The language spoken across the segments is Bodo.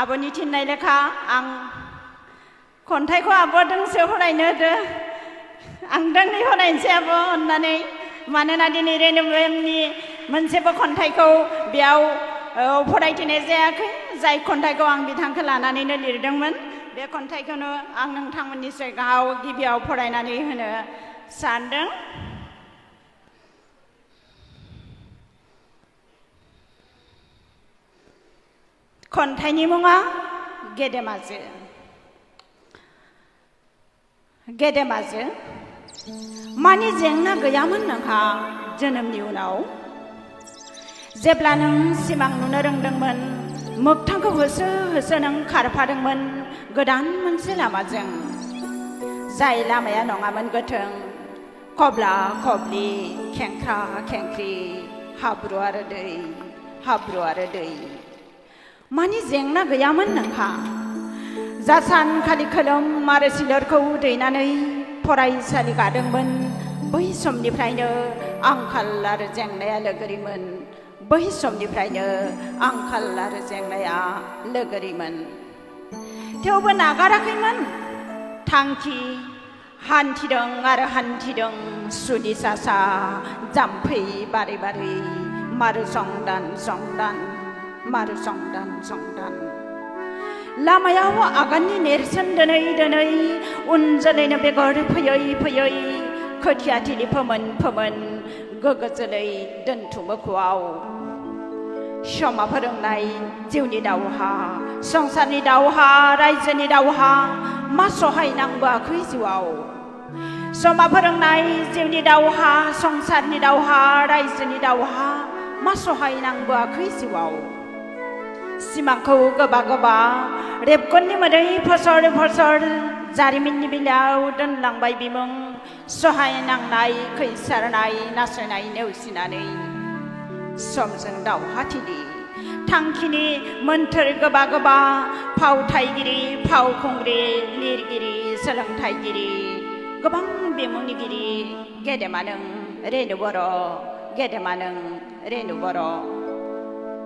आब'नि थिननाय लेखा आं खन्थाइखौ आब' दोंसे फरायनो होदो आं दोंनै फरायनोसै आब' अननानै मानोना दिनै रेनु मेमनि मोनसेबो खन्थाइखौ बेयाव फरायथिनाय जायाखै जाय खन्थाइखौ आं बिथांखौ लानानैनो लिरदोंमोन बे खन्थाइखौनो आं नोंथांमोननि सिगाङाव गिबियाव फरायनानै होनो सानदों। खन्थाइनि मुङा गेदेमाजो। गेदेमाजो मानि जेंना गैयामोन नोंहा जोनोमनि उनाव जेब्ला नों सिमां नुनो रोंदोंमोन मोगथांखौ होसो होसो नों खारफादोंमोन गोदान मोनसे लामाजों जाय लामाया नङामोन गोथों खब्ला खब्लि खेंख्रा खेंख्रि हाब्रु आरो दै मानि जेंना गैयामोन नोंहा जा सानखालि खोलोम आरो सिलोरखौ दैनानै फरायसालि गादोंमोन बै समनिफ्रायनो आंखाल आरो जेंनाया लोगोरिमोन बै समनिफ्रायनो आंखाल आरो जेंनाया लोगोरिमोन थेवबो नागाराखैमोन थांखि हान्थिदों आरो हान्थिदों सुदि सासा जाम्फै बारै बारै मारु संदान लामायाव आगाननि नेरसोन दोनै उन जोलैनो बेगर फैयै फैयै खोथिया थिलि फोमोन गोगो जोलै दोनथुमो ख'आव समा फोरोंनाय जिउनि दावहा संसारनि दावहा रायजोनि दावहा मा सहाय नांबोआखै जिउआव समा फोरोंनाय जिउनि दावहा संसारनि दावहा रायजोनि दावहा मा सहाय नांबोआखै जिउआव सिमांखौ गोबा गोबा रेबगननि मोदै फसर जारिमिननि बिलायाव दोनलांबाय बिमुं सहाय नांनाय खैसारनाय नासयनाय नेवसिनानै समजों दावहाथिलि थांखिनि मोन्थोर गोबा गोबा फावथायगिरि फावखुंग्रि लिरगिरि सोलोंथाइगिरि गोबां बिमुंनिगिरि गेदेमा नों रेनु बर' गेदेमा नों रेनु बर'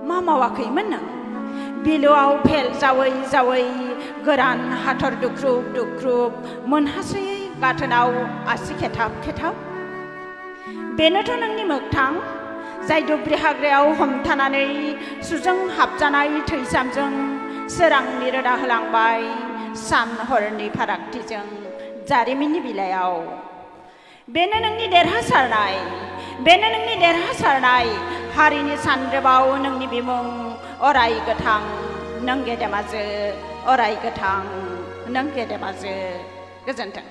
मा मावाखैमोन नों बिलोआव फेल जावै गोरान हाथर दुख्रुब मोनहासयै गाथोनाव आसि खेथाब बेनोथ' नोंनि मोगथां जाय दुब्रि हाग्रायाव हमथानानै सुजों हाबजानाय थैसामजों सोरांनि रोदा होलांबाय सान हरनि फारागथिजों जारिमिननि बिलायाव बेनो नोंनि देरहासारनाय हारिनि सानद्रोबाव नोंनि बिमुं अराय गोथां नों गेदेमाजो अराय गोथां नों गेदेमाजो गोजोन्थों।